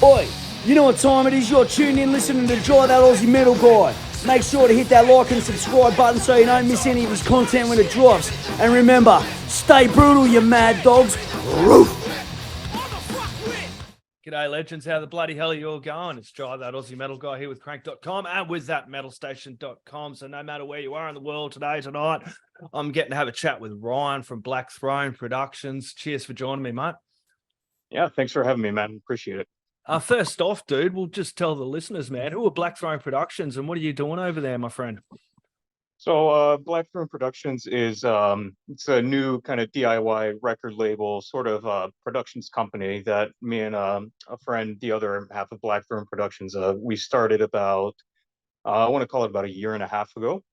Oi, you know what time it is? You're tuned in listening to Jaw That Aussie Metal Guy. Make sure to hit that like and subscribe button so you don't miss any of his content when it drops. And remember, stay brutal, you mad dogs. Roof! G'day, legends. How the bloody hell are you all going? It's Jaodae, that Aussie metal guy here with Crannk.com and with that metalstation.com. So no matter where you are in the world tonight, I'm getting to have a chat with Ryan from Black Throne Productions. Cheers for joining me, mate. Yeah, thanks for having me, man. Appreciate it. First off, dude, we'll just tell the listeners, man, who are Black Throne Productions and what are you doing over there, my friend? So Black Throne Productions is it's a new kind of DIY record label, sort of productions company that me and a friend, the other half of Black Throne Productions, we started about I want to call it about a year and a half ago.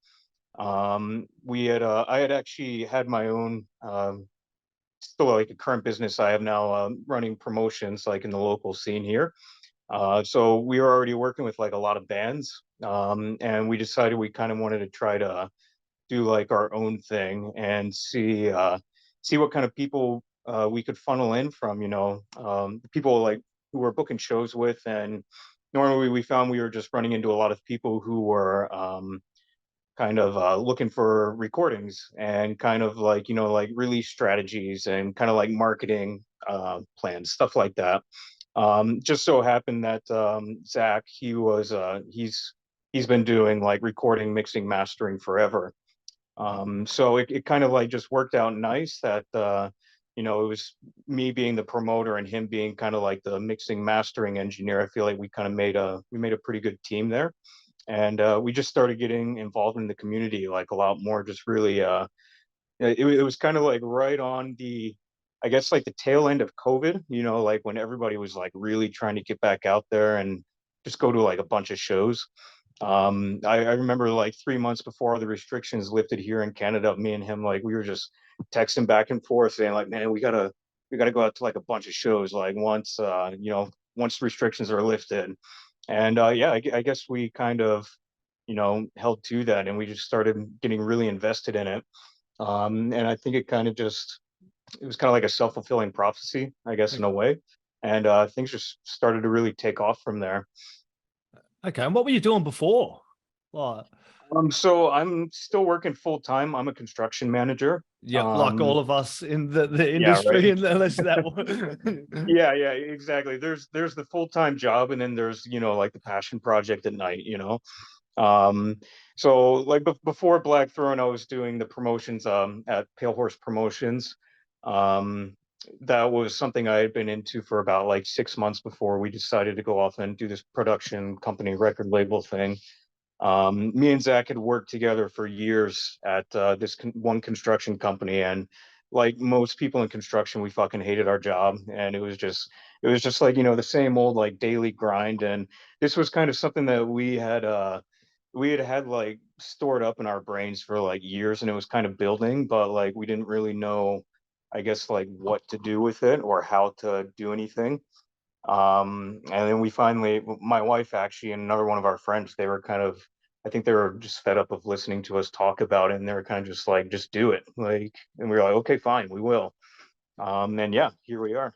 I had actually had my own still like a current business I have now, running promotions like in the local scene here. So we were already working with like a lot of bands, and we decided we kind of wanted to try to do like our own thing and see what kind of people we could funnel in from, people like who we're booking shows with. And normally we found we were just running into a lot of people who were kind of looking for recordings and kind of like, like release strategies and kind of like marketing plans, stuff like that. Just so happened that Zach, he's been doing like recording, mixing, mastering forever. So it kind of like just worked out nice that it was me being the promoter and him being kind of like the mixing, mastering engineer. I feel like we made a pretty good team there, and we just started getting involved in the community like a lot more. Just really, it was kind of like right on the, I guess, like the tail end of COVID, like when everybody was like really trying to get back out there and just go to like a bunch of shows. I remember like 3 months before the restrictions lifted here in Canada, me and him, like we were just texting back and forth saying like, man, we gotta go out to like a bunch of shows like once restrictions are lifted. And yeah, I guess we kind of, held to that and we just started getting really invested in it. And I think it was kind of like a self-fulfilling prophecy, I guess, in a way. And things just started to really take off from there. Okay, and what were you doing before? Like, So I'm still working full time. I'm a construction manager. yeah, like all of us in the Yeah, industry, right. unless that one. Yeah, exactly. There's the full-time job, and then there's, like the passion project at night. Um, so like before Black Throne, I was doing the promotions at Pale Horse Promotions. Um, that was something I had been into for about like 6 months before we decided to go off and do this production company record label thing. Me and Zach had worked together for years at this one construction company, and like most people in construction, we fucking hated our job, and it was just like, the same old like daily grind. And this was kind of something that we had like stored up in our brains for like years, and it was kind of building, but like we didn't really know, I guess, like what to do with it or how to do anything. And then we finally, my wife actually and another one of our friends, they were kind of, I think they were just fed up of listening to us talk about it, and they were kind of just like, just do it. Like, and we were like, okay, fine, we will. And yeah, here we are.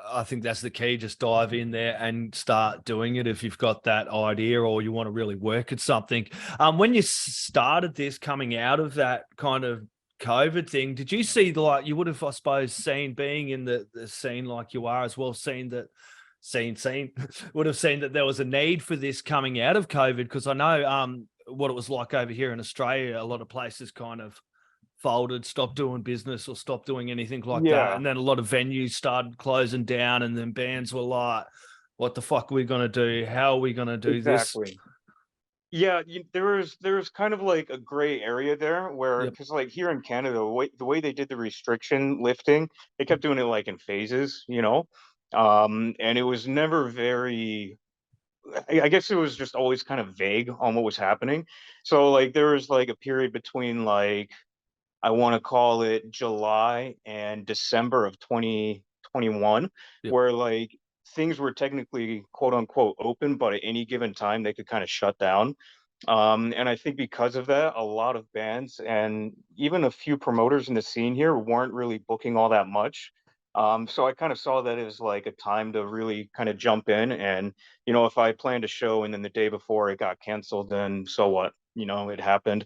I think that's the key. Just dive in there and start doing it if you've got that idea or you want to really work at something. When you started this coming out of that kind of COVID thing, did you see like you would have, I suppose, seen being in the scene like you are as well, seen that seen would have seen that there was a need for this coming out of COVID? Because I know what it was like over here in Australia. A lot of places kind of folded, stopped doing business or stopped doing anything like that. Yeah, And then a lot of venues started closing down and then bands were like, what the fuck are we going to do? How are we going to do this? exactly. Yeah, there was kind of like a gray area there where, Yep. because like here in Canada, the way they did the restriction lifting, they kept doing it like in phases. And it was never very, I guess it was just always kind of vague on what was happening. So like there was like a period between like, I want to call it July and December of 2021, Yep. where like things were technically quote unquote open, but at any given time they could kind of shut down. And I think because of that, a lot of bands and even a few promoters in the scene here weren't really booking all that much. So I kind of saw that as like a time to really kind of jump in. And, you know, if I planned a show and then the day before it got canceled, then so what? You know, it happened.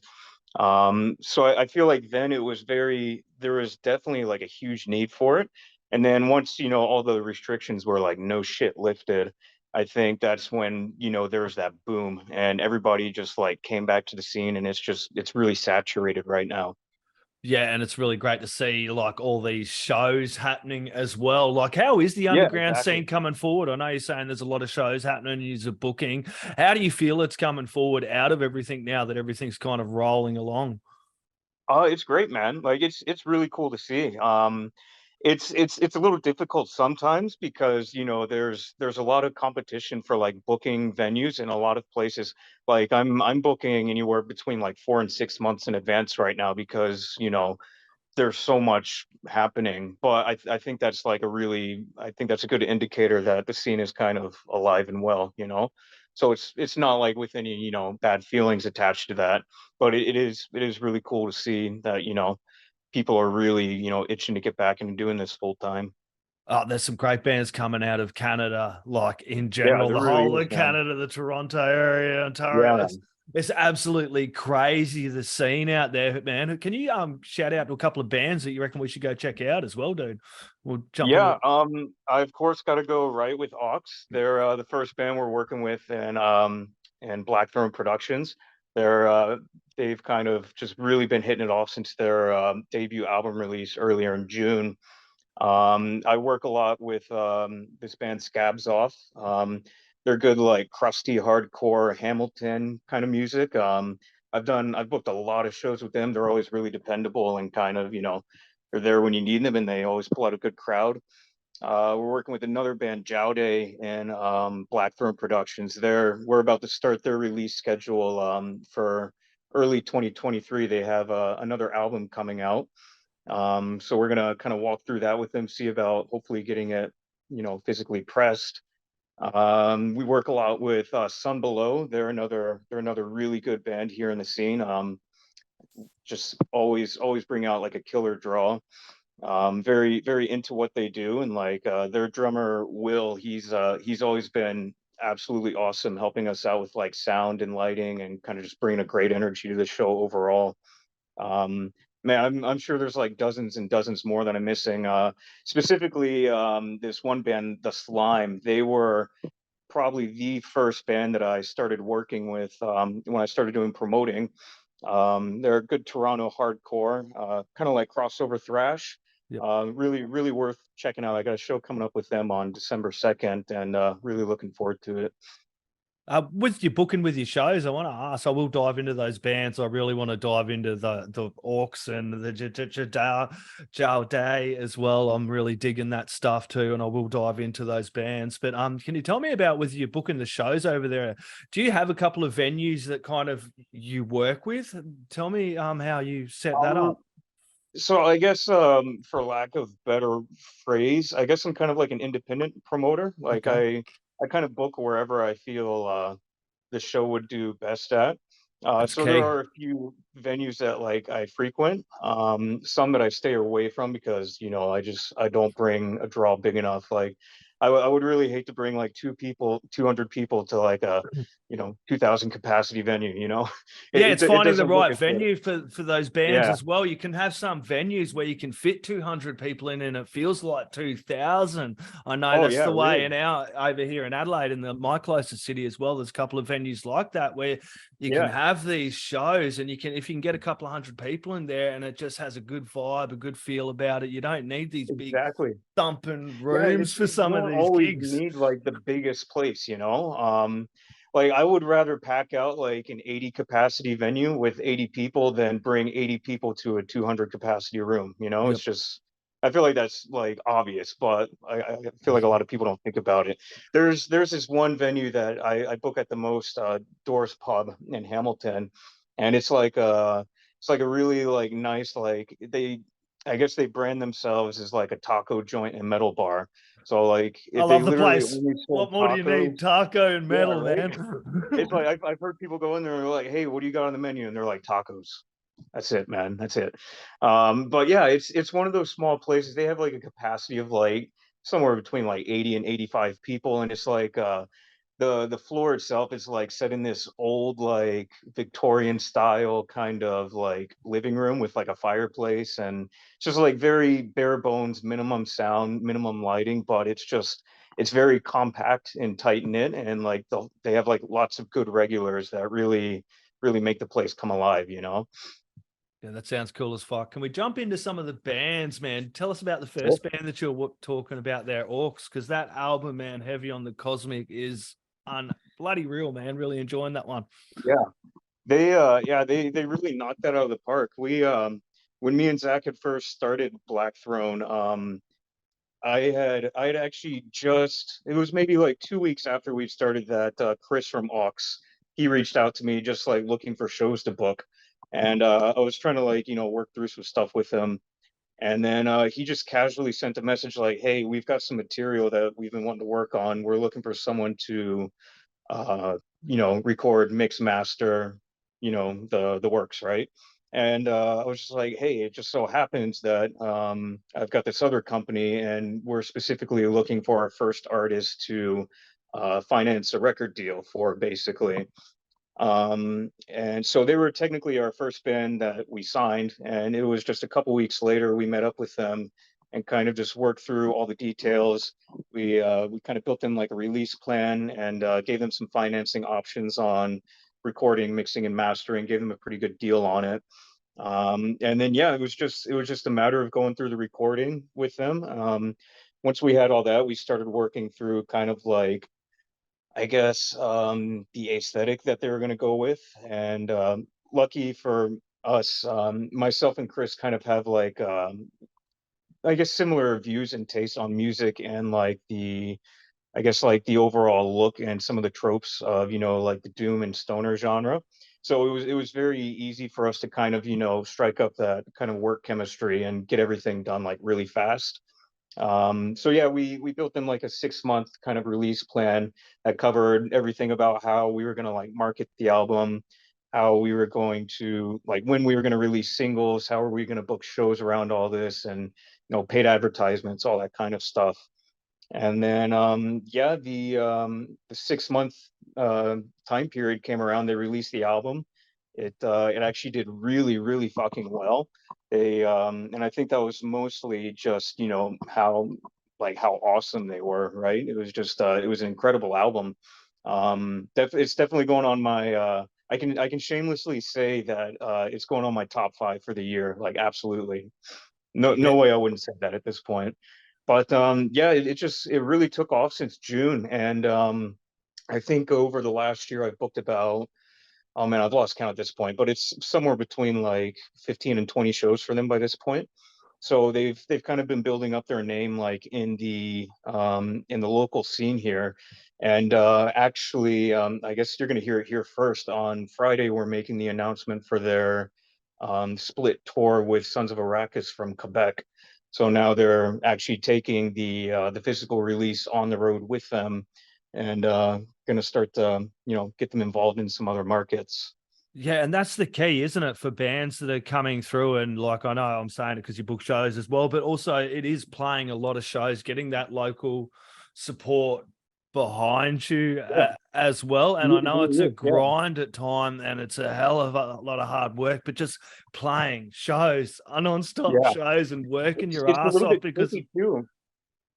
So I feel like then there was definitely like a huge need for it. And then once, you know, all the restrictions were like no shit lifted, I think that's when, you know, there's that boom and everybody just like came back to the scene, and it's really saturated right now. Yeah, and it's really great to see like all these shows happening as well. Like, how is the Yeah, underground exactly. scene coming forward? I know you're saying there's a lot of shows happening, you're booking. How do you feel it's coming forward out of everything now that everything's kind of rolling along? It's great, man. Like it's really cool to see. It's a little difficult sometimes because you know there's a lot of competition for like booking venues in a lot of places. Like I'm booking anywhere between like 4 and 6 months in advance right now because you know there's so much happening. But I think that's like I think that's a good indicator that the scene is kind of alive and well, you know. So it's not like with any, you know, bad feelings attached to that, but it is really cool to see that, you know, people are really, you know, itching to get back into doing this full time. There's some great bands coming out of Canada, like in Yeah, general, there the really whole is, of man. Canada, the Toronto area, Yeah, Ontario. It's man. it's absolutely crazy the scene out there, man. Can you shout out to a couple of bands that you reckon we should go check out as well, dude? We'll jump Yeah, into I of course got to go right with Aawks. They're the first band we're working with, and Blackthorn Productions. They're they've kind of just really been hitting it off since their debut album release earlier in June. I work a lot with this band Scabs Off. They're good, like crusty hardcore Hamilton kind of music. I've booked a lot of shows with them. They're always really dependable and kind of, you know, they're there when you need them, and they always pull out a good crowd. We're working with another band, Jaodae, and Blackthorn Productions. We're about to start their release schedule for early 2023. They have another album coming out. So we're gonna kind of walk through that with them, see about hopefully getting it, you know, physically pressed. We work a lot with Sun Below. They're another really good band here in the scene. Just always bring out like a killer draw. Very into what they do, and like their drummer Will, he's always been absolutely awesome helping us out with like sound and lighting and kind of just bringing a great energy to the show overall. Um, Man, I'm sure there's like dozens and dozens more that I'm missing. Specifically, this one band, The Slime, they were probably the first band that I started working with when I started doing promoting. They're a good Toronto hardcore, kind of like crossover thrash. it. Really worth checking out. I got a show coming up with them on December 2nd, and really looking forward to it. With your booking with your shows, I want to ask. I will dive into those bands. I really want to dive into the Aawks and the Jaodae as well. I'm really digging that stuff too, and I will dive into those bands. But can you tell me about with you booking the shows over there? Do you have a couple of venues that kind of you work with? Tell me how you set that Um, up. so I guess for lack of better phrase, I guess I'm kind of like an independent promoter. Like Okay, I kind of book wherever I feel the show would do best at. that's So there key. are a few venues that like I frequent, some that I stay away from because, you know, I don't bring a draw big enough. Like I would really hate to bring like 200 people to like a, you know, 2,000 capacity venue, you know, Yeah, it's it finding the doesn't look right as good. venue for those bands Yeah. as well. You can have some venues where you can fit 200 people in and it feels like 2,000. I know Oh that's yeah, the way really. in our over here in Adelaide, in my closest city as well. There's a couple of venues like that where you can Yeah, have these shows and if you can get a couple of hundred people in there and it just has a good vibe, a good feel about it. You don't need these big exactly. thumping Yeah, rooms for you some of don't these always gigs. need like the biggest place, you know. Like I would rather pack out like an 80 capacity venue with 80 people than bring 80 people to a 200 capacity room, you know. It's Yep. just I feel like that's like obvious, but I feel like a lot of people don't think about it. There's this one venue that I book at the most, Doors Pub in Hamilton, and it's like a really like nice like they I guess they brand themselves as like a taco joint and metal bar. So like I they love the literally place. only What serve more do you need? tacos. Taco and Yeah, metal, right. man. It's like I've heard people go in there and they're like, "Hey, what do you got on the menu?" And they're like tacos. That's it, man. That's it. But yeah, it's one of those small places. They have like a capacity of like somewhere between like 80 and 85 people, and it's like the floor itself is like set in this old like Victorian style kind of like living room with like a fireplace, and it's just like very bare bones, minimum sound, minimum lighting, but it's very compact and tight knit, and like they have like lots of good regulars that really make the place come alive, you know? Yeah, that sounds cool as fuck. Can we jump into some of the bands, man? Tell us about the first band that you're talking about there, Aawks, because that album, man, Heavy on the Cosmic, is bloody real, man. Really enjoying that one. Yeah. They really knocked that out of the park. We when me and Zach had first started Black Throne, I had actually just it was maybe like 2 weeks after we started that Chris from Aawks, he reached out to me just like looking for shows to book. And I was trying to like, work through some stuff with him. And then he just casually sent a message like, "Hey, we've got some material that we've been wanting to work on. We're looking for someone to record, mix, master, the works, right?" And I was just like, "Hey, it just so happens that I've got this other company, and we're specifically looking for our first artist to finance a record deal for, basically." And so they were technically our first band that we signed, and it was just a couple weeks later we met up with them and kind of just worked through all the details. We kind of built them like a release plan and gave them some financing options on recording, mixing, and mastering. Gave them a pretty good deal on it. And then yeah, it was just a matter of going through the recording with them. Once we had all that, we started working through kind of like, I guess, the aesthetic that they were going to go with. And lucky for us, myself and Chris kind of have like, I guess, similar views and tastes on music and like I guess, like the overall look and some of the tropes of, like the doom and stoner genre. So it was very easy for us to kind of, strike up that kind of work chemistry and get everything done like really fast. So yeah, we built them like a 6 month kind of release plan that covered everything about how we were gonna like market the album, how we were going to like when we were gonna release singles, how are we gonna book shows around all this, and paid advertisements, all that kind of stuff. And then yeah, the 6 month uh time period came around, they released the album. It actually did really, really fucking well. And I think that was mostly just, how awesome they were, right? It was an incredible album. It's definitely going on my I can shamelessly say that it's going on my top five for the year, like absolutely. Yeah. No way I wouldn't say that at this point. But yeah, it really took off since June. And I think over the last year I've booked about, oh man, I've lost count at this point, but it's somewhere between like 15 and 20 shows for them by this point. So they've kind of been building up their name like in the local scene here. And actually, I guess you're going to hear it here first. On Friday, we're making the announcement for their split tour with Sons of Arrakis from Quebec. So now they're actually taking the physical release on the road with them, and going to start to get them involved in some other markets. Yeah, and that's the key, isn't it, for bands that are coming through? And like, I know I'm saying it because you book shows as well, but also it is playing a lot of shows, getting that local support behind you Yeah, as well. And I know it's a yeah, yeah. grind at time and it's a hell of a lot of hard work, but just playing shows, non-stop Yeah. shows and working your It's a ass little off bit because tricky too,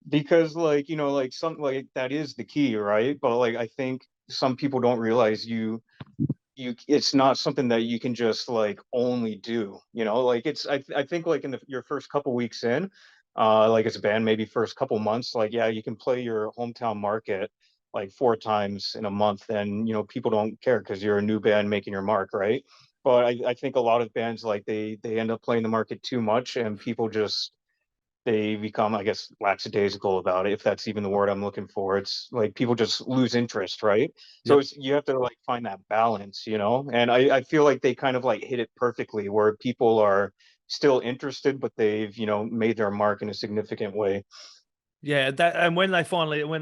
because like like something like that is the key, right? But like I think some people don't realize it's not something that you can just like only do, like I think like in your first couple weeks in, like as a band, maybe first couple months, like yeah, you can play your hometown market like 4 times in a month, and people don't care because you're a new band making your mark, right? But I think a lot of bands like they end up playing the market too much, and people just they become, I guess, lackadaisical about it, if that's even the word I'm looking for. It's like people just lose interest, right? So yep. you have to like find that balance, and I feel like they kind of like hit it perfectly, where people are still interested, but they've made their mark in a significant way. Yeah, that, and when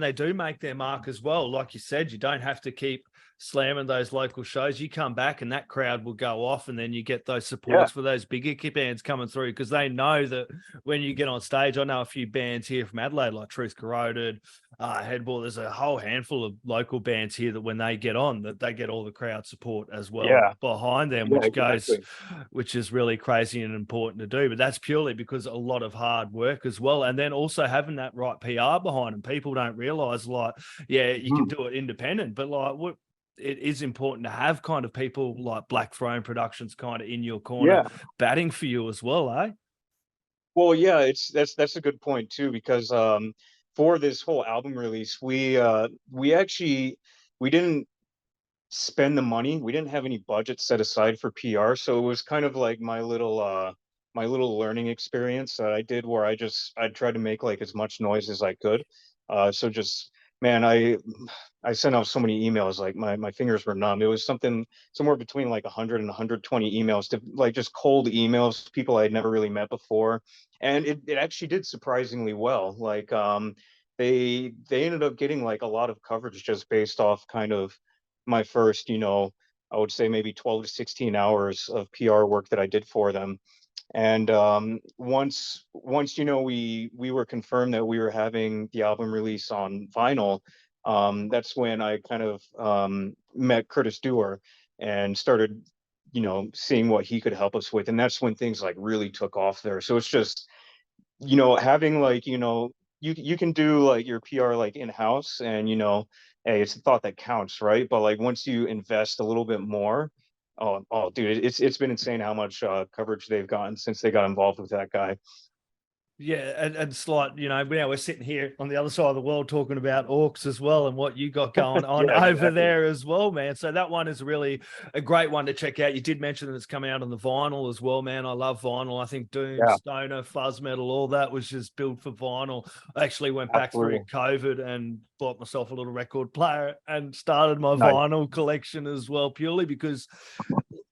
they do make their mark as well, like you said, you don't have to keep slamming those local shows. You come back and that crowd will go off, and then you get those Yeah, supports for those bigger bands coming through because they know that when you get on stage. I know a few bands here from Adelaide, like Truth Corroded, Headball. There's a whole handful of local bands here that when they get on, that they get all the crowd support as well yeah, behind them, yeah, exactly. which is really crazy and important to do. But that's purely because a lot of hard work as well. And then also having that right PR behind them. People don't realize, like, yeah, you can Mhm. do it independent, but like what it is important to have kind of people like Black Throne Productions kind of in your corner Yeah. batting for you as well, eh? Well, yeah, that's a good point too, because for this whole album release, we actually we didn't spend the money. We didn't have any budget set aside for PR, so it was kind of like my little learning experience that I did where I tried to make like as much noise as I could. So just man, I sent out so many emails, like my fingers were numb. It was somewhere between like 100 and 120 emails to like just cold emails, people I had never really met before. And it actually did surprisingly well. Like they ended up getting like a lot of coverage just based off kind of my first, I would say maybe 12 to 16 hours of PR work that I did for them. And once we were confirmed that we were having the album release on vinyl, that's when I kind of met Curtis Dewar and started, seeing what he could help us with. And that's when things like really took off there. So it's just, having like, you can do like your PR like in-house and hey, it's the thought that counts, right? But like once you invest a little bit more, oh dude, it's been insane how much coverage they've gotten since they got involved with that guy. Yeah, and it's like, now we're sitting here on the other side of the world talking about Aawks as well and what you got going on Yeah, over exactly. there as well, man. So that one is really a great one to check out. You did mention that it's coming out on the vinyl as well, man. I love vinyl. I think Doom, Yeah, Stoner, Fuzz Metal, all that was just built for vinyl. I actually went back through absolutely. COVID and bought myself a little record player and started my Nice. vinyl collection as well, purely because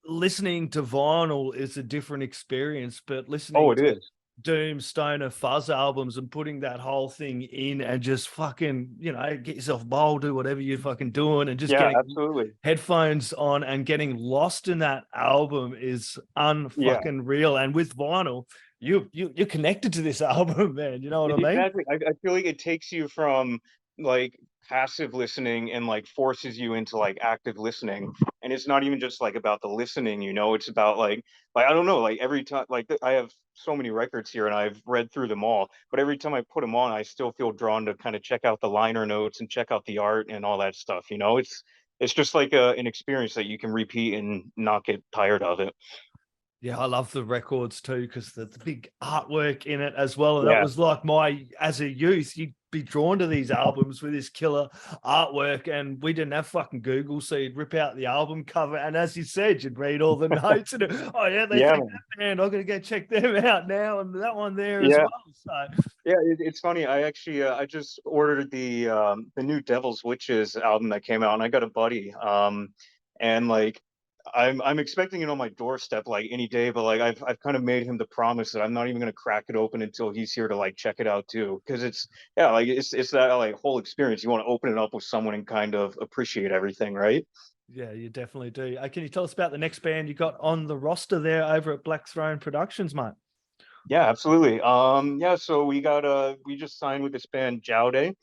listening to vinyl is a different experience, but Oh, listening it to is. Doom, Stoner, Fuzz albums and putting that whole thing in and just fucking, get yourself a bowl, do whatever you're fucking doing and just Yeah, getting absolutely. headphones on and getting lost in that album is Yeah. unfucking real. And with vinyl, you're connected to this album, man. You know what I mean? Exactly. I feel like it takes you from like passive listening and like forces you into like active listening. And it's not even just like about the listening, it's about like I don't know, like every time like I have so many records here and I've read through them all, but every time I put them on, I still feel drawn to kind of check out the liner notes and check out the art and all that stuff, It's just like an experience that you can repeat and not get tired of it. Yeah, I love the records too because the big artwork in it as well. And that Yeah. was like as a youth, you'd be drawn to these albums with this killer artwork. And we didn't have fucking Google, so you'd rip out the album cover. And as you said, you'd read all the notes and oh, yeah, they Yeah, think man. that band. I'm going to go check them out now. And that one there as Yeah. well. So, Yeah, it's funny. I actually I just ordered the new Devil's Witches album that came out, and I got a buddy. And like I'm expecting it on my doorstep like any day, but like I've kind of made him the promise that I'm not even gonna crack it open until he's here to like check it out too. Because it's yeah, like it's that like whole experience. You want to open it up with someone and kind of appreciate everything, right? yeah, you definitely do. Can you tell us about the next band you got on the roster there over at Black Throne Productions, mate? Yeah, absolutely. Yeah, so we just signed with this band Jaodae.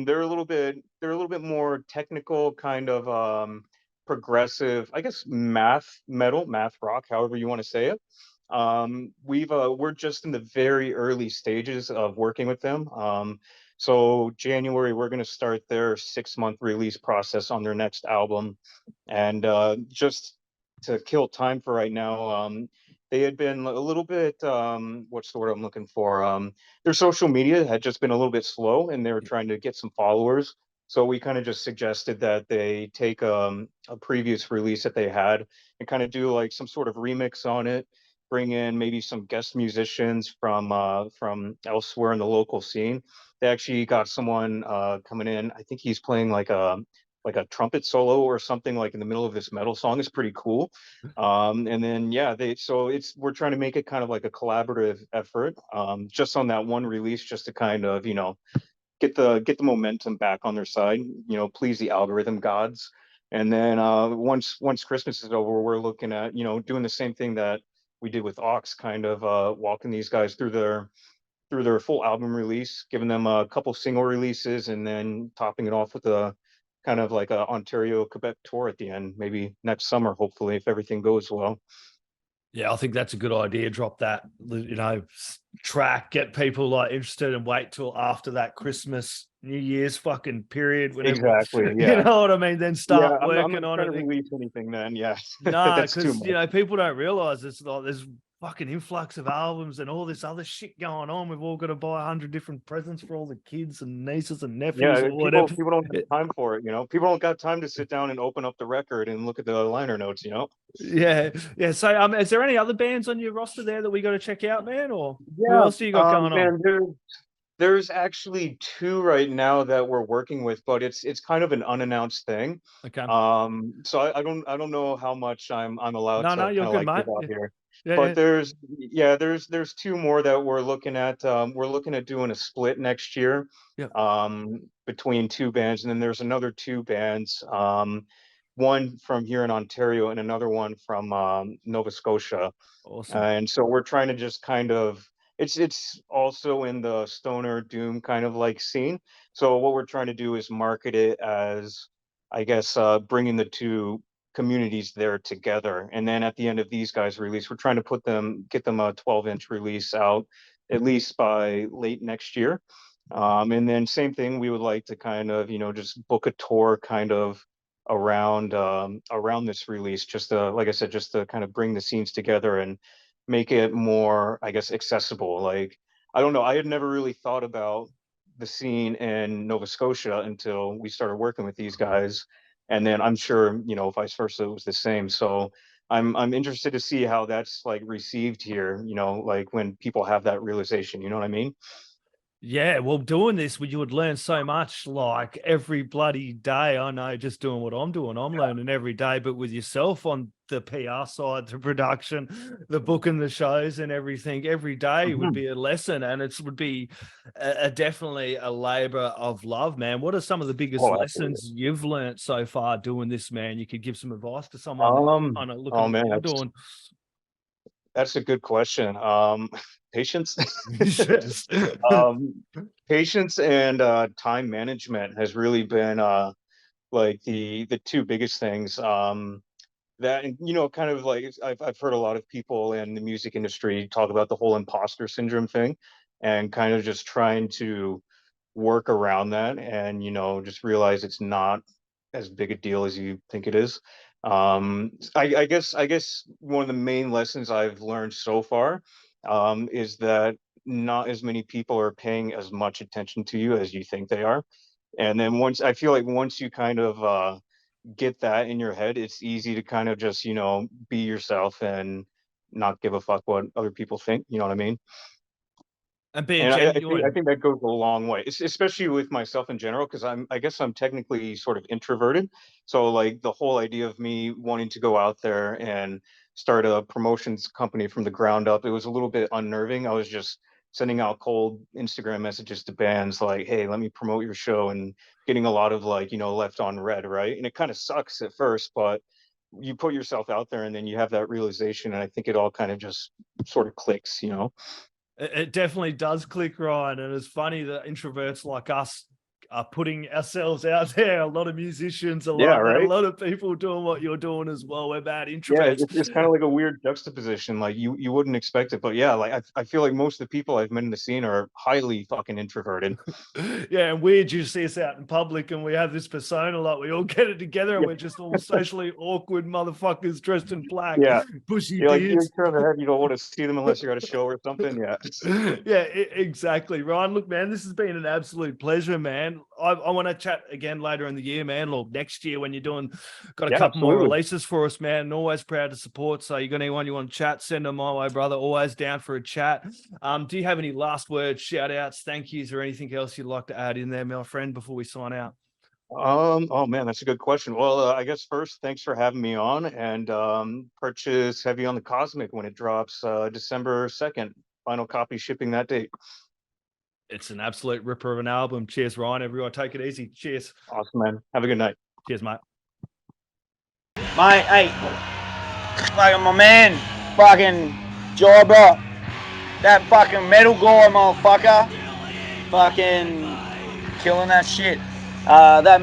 They're a little bit more technical, kind of progressive, I guess math rock, however you want to say it. We're just in the very early stages of working with them. So January we're gonna start their 6 month release process on their next album. And just to kill time for right now, they had been a little bit what's the word I'm looking for? Their social media had just been a little bit slow and they were trying to get some followers. So we kind of just suggested that they take a previous release that they had and kind of do like some sort of remix on it, bring in maybe some guest musicians from elsewhere in the local scene. They actually got someone coming in. I think he's playing like like a trumpet solo or something like in the middle of this metal song is pretty cool. And then yeah, we're trying to make it kind of like a collaborative effort, just on that one release, just to kind of, you know, get the momentum back on their side, you know, please the algorithm gods. And then once Christmas is over, we're looking at, you know, doing the same thing that we did with Aawks, kind of walking these guys through their full album release, giving them a couple single releases, and then topping it off with a kind of like a Ontario Quebec tour at the end, maybe next summer, hopefully, if everything goes well. Yeah, I think that's a good idea. Drop that, you know, track, get people like interested, and wait till after that Christmas, New Year's fucking period, whenever, Exactly. you Yeah. know what I mean? Then Yeah. start I'm working not on trying to it. release anything then. Yeah. No, That's too because much. you know, people don't realize it's like there's fucking influx of albums and all this other shit going on. We've all got to buy 100 different presents for all the kids and nieces and nephews Yeah, or people whatever. people don't have time for it, you know. People don't got time to sit down and open up the record and look at the liner notes, you know. Yeah, yeah. So, is there any other bands on your roster there that we got to check out, man? Or who Yeah, else do you got going on? man, there's actually two right now that we're working with, but it's kind of an unannounced thing. Okay. So I don't know how much I'm allowed No, to you're kind of good, like mate. give out here. Yeah, But yeah. there's two more that we're looking at. We're looking at doing a split next year, Yeah. between two bands, and then there's another two bands, one from here in Ontario and another one from Nova Scotia. Awesome. And so we're trying to just kind of, it's also in the stoner doom kind of like scene. So what we're trying to do is market it as, I guess, bringing the two communities there together. And then at the end of these guys' release, we're trying to get them a 12-inch release out at least by late next year. And then same thing, we would like to kind of, you know, just book a tour kind of around this release, just to, like I said, just to kind of bring the scenes together and make it more, I guess, accessible. Like, I don't know, I had never really thought about the scene in Nova Scotia until we started working with these guys. And then I'm sure, you know, vice versa, it was the same. So I'm interested to see how that's like received here, you know, like when people have that realization, you know what I mean? Yeah, well, doing this, you would learn so much like every bloody day. I know just doing what I'm doing, I'm learning every day, but with yourself on the PR side, the production, the booking the shows and everything, every day would Mhm. be a lesson, and it would be definitely a labor of love, man. What are some of the biggest Oh, absolutely. lessons you've learned so far doing this, man? You could give some advice to someone that's Um, kind of looking oh at what man, you're doing. that's a good question. Patience. Yes. Um, Patience and time management has really been like the two biggest things. That, and you know, kind of like I've heard a lot of people in the music industry talk about the whole imposter syndrome thing, and kind of just trying to work around that, and you know, just realize it's not as big a deal as you think it is. I guess one of the main lessons I've learned so far, is that not as many people are paying as much attention to you as you think they are. And then I feel like once you kind of get that in your head, it's easy to kind of just, you know, be yourself and not give a fuck what other people think. You know what I mean? And being And I genuine. think that goes a long way, especially with myself in general, because I guess I'm technically sort of introverted. So like the whole idea of me wanting to go out there and start a promotions company from the ground up, it was a little bit unnerving. I was just sending out cold Instagram messages to bands like, "Hey, let me promote your show," and getting a lot of like, you know, left on red, right? And it kind of sucks at first, but you put yourself out there and then you have that realization, and I think it all kind of just sort of clicks, you know? It definitely does click, Ryan. And it's funny that introverts like us are putting ourselves out there. A lot of musicians are Yeah, like that. A right. lot of people doing what you're doing as well. We're bad Yeah, introverts. it's kind of like a weird juxtaposition. Like you wouldn't expect it, but yeah, like I feel like most of the people I've met in the scene are highly fucking introverted. Yeah, and weird you see us out in public and we have this persona like we all get it together and Yeah, we're just all socially awkward motherfuckers dressed in black, yeah. bushy You're like you beards. turn their head, you don't want to see them unless you're at a show or something. Yeah, Yeah, exactly, Ryan. Look, man, this has been an absolute pleasure, man. I want to chat again later in the year, man. Look, next year when you're got a yeah, couple more absolutely. releases for us, man. And always proud to support. So you got anyone you want to chat, send them my way, brother. Always down for a chat. Do you have any last words, shout outs, thank yous, or anything else you'd like to add in there, my friend, before we sign out? Oh man, that's a good question. Well, I guess first, thanks for having me on, and purchase Heavy on the Cosmic when it drops December 2nd. Final copy shipping that date. It's an absolute ripper of an album. Cheers, Ryan. Everyone, take it easy. Cheers. Awesome, man. Have a good night. Cheers, mate. Mate, hey, fucking my man, fucking Jaodae, that fucking metal guy, motherfucker, fucking killing that shit. That